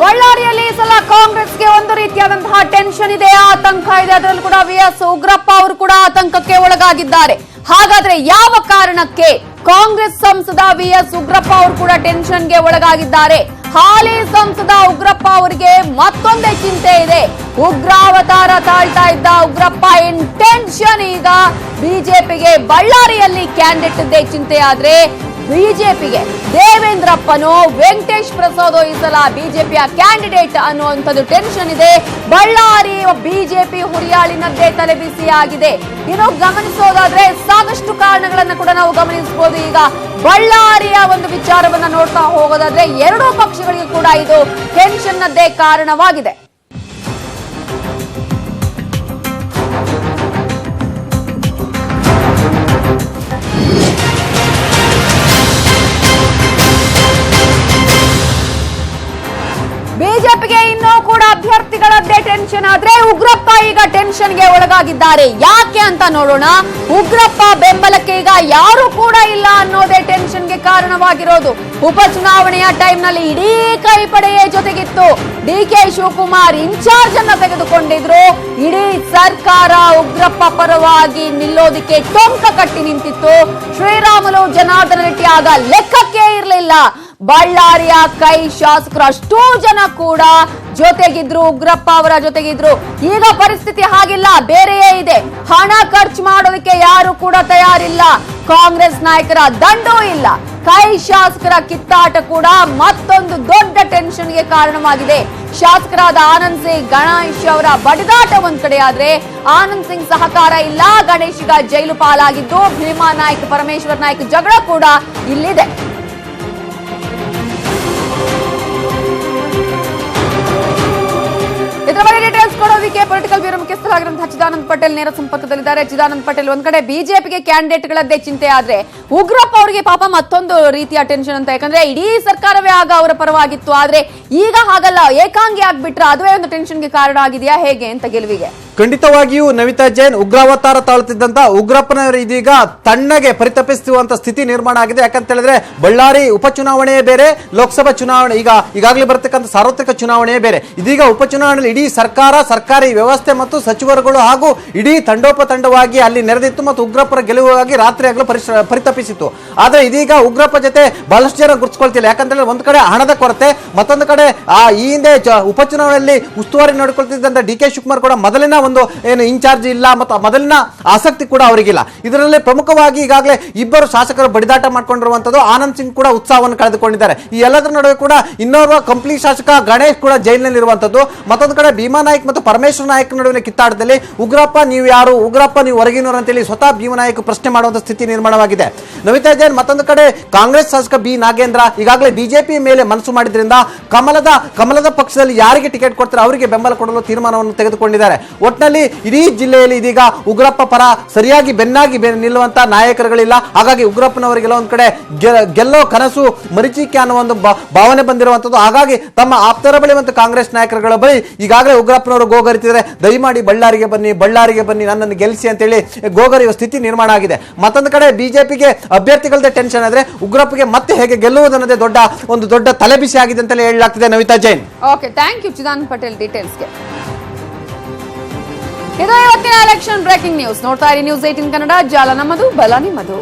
ಬಳ್ಳಾರಿಯಲ್ಲಿ ಈ ಸಲ ಕಾಂಗ್ರೆಸ್ಗೆ ಒಂದು ರೀತಿಯಾದಂತಹ ಟೆನ್ಷನ್ ಇದೆ, ಆತಂಕ ಇದೆ. ಅದರಲ್ಲೂ ಕೂಡ VS ಉಗ್ರಪ್ಪ ಅವರು ಕೂಡ ಆತಂಕಕ್ಕೆ ಒಳಗಾಗಿದ್ದಾರೆ. ಹಾಗಾದ್ರೆ ಯಾವ ಕಾರಣಕ್ಕೆ ಕಾಂಗ್ರೆಸ್ ಸಂಸದ VS ಉಗ್ರಪ್ಪ ಅವರು ಕೂಡ ಟೆನ್ಷನ್ಗೆ ಒಳಗಾಗಿದ್ದಾರೆ? ಹಾಲಿ ಸಂಸದ ಉಗ್ರಪ್ಪ ಅವರಿಗೆ ಮತ್ತೊಂದೇ ಚಿಂತೆ ಇದೆ. ಉಗ್ರಾವತಾರ ತಾಳ್ತಾ ಇದ್ದ ಉಗ್ರಪ್ಪ ಇನ್ ಟೆನ್ಷನ್. ಈಗ ಬಿಜೆಪಿಗೆ ಬಳ್ಳಾರಿಯಲ್ಲಿ ಕ್ಯಾಂಡಿಡೇಟ್ ಇದ್ದೇ ಚಿಂತೆ ಆದ್ರೆ ಬಿಜೆಪಿಗೆ ದೇವೇಂದ್ರಪ್ಪನೋ ವೆಂಕಟೇಶ್ ಪ್ರಸಾದೋ ಈ ಸಲ ಬಿಜೆಪಿಯ ಕ್ಯಾಂಡಿಡೇಟ್ ಅನ್ನುವಂಥದ್ದು ಟೆನ್ಷನ್ ಇದೆ. ಬಳ್ಳಾರಿ ಬಿಜೆಪಿ ಹುರಿಯಾಳಿನದ್ದೇ ತಲೆಬಿಸಿ ಆಗಿದೆ. ಇನ್ನು ಗಮನಿಸೋದಾದ್ರೆ ಸಾಕಷ್ಟು ಕಾರಣಗಳನ್ನ ಕೂಡ ನಾವು ಗಮನಿಸಬಹುದು. ಈಗ ಬಳ್ಳಾರಿಯ ಒಂದು ವಿಚಾರವನ್ನ ನೋಡ್ತಾ ಹೋಗೋದಾದ್ರೆ ಎರಡೂ ಪಕ್ಷಗಳಿಗೆ ಕೂಡ ಇದು ಟೆನ್ಷನ್ ನದ್ದೇ ಕಾರಣವಾಗಿದೆ. ಬಿಜೆಪಿಗೆ ಇನ್ನೂ ಕೂಡ ಅಭ್ಯರ್ಥಿಗಳದ್ದೇ ಟೆನ್ಷನ್ ಆದ್ರೆ ಉಗ್ರಪ್ಪ ಈಗ ಟೆನ್ಷನ್ಗೆ ಒಳಗಾಗಿದ್ದಾರೆ. ಯಾಕೆ ಅಂತ ನೋಡೋಣ. ಉಗ್ರಪ್ಪ ಬೆಂಬಲಕ್ಕೆ ಈಗ ಯಾರು ಕೂಡ ಇಲ್ಲ ಅನ್ನೋದೇ ಟೆನ್ಷನ್ಗೆ ಕಾರಣವಾಗಿರೋದು. ಉಪಚುನಾವಣೆಯ ಟೈಮ್ ನಲ್ಲಿ ಇಡೀ ಕೈಪಡೆಯೇ ಜೊತೆಗಿತ್ತು. DK ಶಿವಕುಮಾರ್ ಇನ್ಚಾರ್ಜ್ ಅನ್ನ ತೆಗೆದುಕೊಂಡಿದ್ರು. ಇಡೀ ಸರ್ಕಾರ ಉಗ್ರಪ್ಪ ಪರವಾಗಿ ನಿಲ್ಲೋದಿಕ್ಕೆ ಟೊಂಕ ಕಟ್ಟಿ ನಿಂತಿತ್ತು. ಶ್ರೀರಾಮುಲು ಜನಾರ್ದನ ರೆಡ್ಡಿ ಆಗ ಲೆಕ್ಕಕ್ಕೆ ಇರಲಿಲ್ಲ. ಬಳ್ಳಾರಿಯ ಕೈ ಶಾಸಕರು ಅಷ್ಟೂ ಜನ ಕೂಡ ಜೊತೆಗಿದ್ರು, ಉಗ್ರಪ್ಪ ಅವರ ಜೊತೆಗಿದ್ರು. ಈಗ ಪರಿಸ್ಥಿತಿ ಹಾಗಿಲ್ಲ, ಬೇರೆಯೇ ಇದೆ. ಹಣ ಖರ್ಚು ಮಾಡೋದಕ್ಕೆ ಯಾರು ಕೂಡ ತಯಾರಿಲ್ಲ. ಕಾಂಗ್ರೆಸ್ ನಾಯಕರ ದಂಡೂ ಇಲ್ಲ. ಕೈ ಶಾಸಕರ ಕಿತ್ತಾಟ ಕೂಡ ಮತ್ತೊಂದು ದೊಡ್ಡ ಟೆನ್ಷನ್ಗೆ ಕಾರಣವಾಗಿದೆ. ಶಾಸಕರಾದ ಆನಂದ್ ಸಿಂಗ್, ಗಣೇಶ್ ಅವರ ಬಡಿದಾಟ ಒಂದ್ ಕಡೆ ಆದ್ರೆ ಆನಂದ್ ಸಿಂಗ್ ಸಹಕಾರ ಇಲ್ಲ. ಗಣೇಶ್ ಈಗ ಜೈಲು ಪಾಲಾಗಿದ್ದು, ಭೀಮಾ ನಾಯ್ಕ್ ಪರಮೇಶ್ವರ್ ನಾಯ್ಕ್ ಜಗಳ ಕೂಡ ಇಲ್ಲಿದೆ. ಇದರ ಬಗ್ಗೆ ಡೀಟೇಲ್ಸ್ ಕೊಡೋದಕ್ಕೆ ಪೊಲಿಟಿಕಲ್ ಬ್ಯೂರೋ ಮುಖ್ಯಸ್ಥರಾಗಿರುವಂತಹ ಚಿದಾನಂದ್ ಪಟೇಲ್ ನೇರ ಸಂಪರ್ಕದಲ್ಲಿದ್ದಾರೆ. ಚಿದಾನಂದ್ ಪಟೇಲ್, ಒಂದ್ ಕಡೆ ಬಿಜೆಪಿಗೆ ಕ್ಯಾಂಡಿಡೇಟ್ಗಳದ್ದೇ ಚಿಂತೆ ಆದ್ರೆ ಉಗ್ರಪ್ಪ ಅವರಿಗೆ ಪಾಪ ಮತ್ತೊಂದು ರೀತಿಯ ಟೆನ್ಷನ್ ಅಂತ. ಯಾಕಂದ್ರೆ ಇಡೀ ಸರ್ಕಾರವೇ ಆಗ ಅವರ ಪರವಾಗಿತ್ತು. ಆದ್ರೆ ಈಗ ಹಾಗಲ್ಲ, ಏಕಾಂಗಿ ಆಗ್ಬಿಟ್ರೆ ಅದುವೇ ಒಂದು ಟೆನ್ಷನ್ಗೆ ಕಾರಣ ಆಗಿದೆಯಾ ಹೇಗೆ ಅಂತ ಗೆಲುವಿಗೆ? ಖಂಡಿತವಾಗಿಯೂ ನವಿತಾ ಜೈನ್ ಉಗ್ರಾವತಾರ ತಾಳುತ್ತಿದ್ದಂತ ಉಗ್ರಪ್ಪನವರು ಇದೀಗ ತಣ್ಣಗೆ ಪರಿತಪಿಸುವಂತ ಸ್ಥಿತಿ ನಿರ್ಮಾಣ ಆಗಿದೆ. ಯಾಕಂತ ಹೇಳಿದ್ರೆ ಬಳ್ಳಾರಿ ಉಪಚುನಾವಣೆಯೇ ಬೇರೆ, ಲೋಕಸಭಾ ಚುನಾವಣೆ ಈಗಾಗಲೇ ಬರತಕ್ಕಂಥ ಸಾರ್ವತ್ರಿಕ ಚುನಾವಣೆಯೇ ಬೇರೆ. ಇದೀಗ ಉಪಚುನಾವಣೆಯಲ್ಲಿ ಇಡೀ ಸರ್ಕಾರ, ಸರ್ಕಾರಿ ವ್ಯವಸ್ಥೆ ಮತ್ತು ಸಚಿವರುಗಳು ಹಾಗೂ ಇಡೀ ತಂಡೋಪತಂಡವಾಗಿ ಅಲ್ಲಿ ನೆರೆದಿತ್ತು ಮತ್ತು ಉಗ್ರಪ್ಪರ ಗೆಲುವಾಗಿ ರಾತ್ರಿ ಆಗಲು ಪರಿತಪಿಸಿತ್ತು. ಆದ್ರೆ ಇದೀಗ ಉಗ್ರಪ್ಪ ಜೊತೆ ಬಹಳಷ್ಟು ಜನ ಗುರುತಿಸ್ಕೊಳ್ತಿಲ್ಲ. ಯಾಕಂತೇಳಿದ್ರೆ ಒಂದು ಕಡೆ ಹಣದ ಕೊರತೆ, ಮತ್ತೊಂದು ಕಡೆ ಈ ಹಿಂದೆ ಉಪಚುನಾವಣೆಯಲ್ಲಿ ಉಸ್ತುವಾರಿ ನೋಡಿಕೊಳ್ತಿದ್ದಂತ ಡಿ.ಕೆ. ಶಿವಕುಮಾರ್ ಕೂಡ ಮೊದಲಿನ ಒಂದು ಏನು ಇನ್ಚಾರ್ಜ್ ಇಲ್ಲ ಮತ್ತು ಮೊದಲಿನ ಆಸಕ್ತಿ ಕೂಡ ಅವರಿಗಿಲ್ಲ. ಇದರಲ್ಲಿ ಪ್ರಮುಖವಾಗಿ ಈಗಾಗಲೇ ಇಬ್ಬರು ಶಾಸಕರು ಬಡಿದಾಟ ಮಾಡಿಕೊಂಡಿರುವಂತದ್ದು, ಆನಂದ್ ಸಿಂಗ್ ಕೂಡ ಉತ್ಸಾಹವನ್ನು ಕಳೆದುಕೊಂಡಿದ್ದಾರೆ. ಈ ಎಲ್ಲದರ ನಡುವೆ ಕೂಡ ಇನ್ನೋರ್ವ ಕಂಪ್ಲಿ ಶಾಸಕ ಗಣೇಶ್ ಕೂಡ ಜೈಲಿನಲ್ಲಿ ಇರುವಂತದ್ದು, ಮತ್ತೊಂದು ಕಡೆ ಭೀಮಾ ನಾಯ್ಕ್ ಮತ್ತು ಪರಮೇಶ್ವರ ನಾಯ್ಕ್ ನಡುವಿನ ಕಿತ್ತಾಟದಲ್ಲಿ ಉಗ್ರಪ್ಪ ನೀವು ಯಾರು, ಉಗ್ರಪ್ಪ ನೀವು ಹೊರಗಿನವರು ಅಂತೇಳಿ ಸ್ವತಃ ಭೀಮಾ ನಾಯ್ಕ್ ಪ್ರಶ್ನೆ ಮಾಡುವಂತ ಸ್ಥಿತಿ ನಿರ್ಮಾಣವಾಗಿದೆ. ನವಿತಾ ಜೈನ್ ಮತ್ತೊಂದು ಕಡೆ ಕಾಂಗ್ರೆಸ್ ಶಾಸಕ ಬಿ ನಾಗೇಂದ್ರ ಈಗಾಗಲೇ ಬಿಜೆಪಿ ಮೇಲೆ ಮನಸ್ಸು ಮಾಡಿದ್ರಿಂದ ಕಮಲದ ಪಕ್ಷದಲ್ಲಿ ಯಾರಿಗೆ ಟಿಕೆಟ್ ಕೊಡ್ತಾರೆ ಅವರಿಗೆ ಬೆಂಬಲ ಕೊಡಲು ತೀರ್ಮಾನವನ್ನು ತೆಗೆದುಕೊಂಡಿದ್ದಾರೆ. ಒಟ್ಟಿನಲ್ಲಿ ಇಡೀ ಜಿಲ್ಲೆಯಲ್ಲಿ ಇದೀಗ ಉಗ್ರಪ್ಪ ಪರ ಸರಿಯಾಗಿ ಬೆನ್ನಾಗಿ ನಿಲ್ಲುವಂತ ನಾಯಕರುಗಳಿಲ್ಲ. ಹಾಗಾಗಿ ಉಗ್ರಪ್ಪನವರಿಗೆಲ್ಲ ಒಂದ್ ಕಡೆ ಗೆಲ್ಲೋ ಕನಸು ಮರಿಚಿಕೆ ಅನ್ನೋ ಒಂದು ಭಾವನೆ ಬಂದಿರುವಂತದ್ದು. ಹಾಗಾಗಿ ತಮ್ಮ ಆಪ್ತರ ಬಳಿ ಮತ್ತು ಕಾಂಗ್ರೆಸ್ ನಾಯಕರುಗಳ ಬಳಿ ಈಗಾಗಲೇ ಉಗ್ರಪ್ಪನವರು ಗೋಗರಿತಿದ್ದಾರೆ, ದಯಮಾಡಿ ಬಳ್ಳಾರಿಗೆ ಬನ್ನಿ ನನ್ನನ್ನು ಗೆಲ್ಲಿಸಿ ಅಂತೇಳಿ ಗೋಗರಿಯುವ ಸ್ಥಿತಿ ನಿರ್ಮಾಣ ಆಗಿದೆ. ಮತ್ತೊಂದು ಕಡೆ ಬಿಜೆಪಿಗೆ ಅಭ್ಯರ್ಥಿಗಳದೇ ಟೆನ್ಷನ್ ಆದ್ರೆ ಉಗ್ರಪ್ಪಗೆ ಮತ್ತೆ ಹೇಗೆ ಗೆಲ್ಲುವುದನ್ನದೇ ದೊಡ್ಡ ತಲೆಬಿಸಿ ಆಗಿದೆ ಅಂತಲೇ ಹೇಳಲಾಗ್ತಿದೆ. Navita Jain. Okay, thank you Chidanand Patel ಡೀಟೇಲ್ಸ್ಗೆ. ಇದು ಇವತ್ತಿನ ಎಲೆಕ್ಷನ್ ಬ್ರೇಕಿಂಗ್ ನ್ಯೂಸ್. ನೋಡ್ತಾ ಇರಿ ನ್ಯೂಸ್ 18 ಕನ್ನಡ, ಜಾಲ ನಮ್ಮದು, ಬಲ ನಿಮ್ಮದು.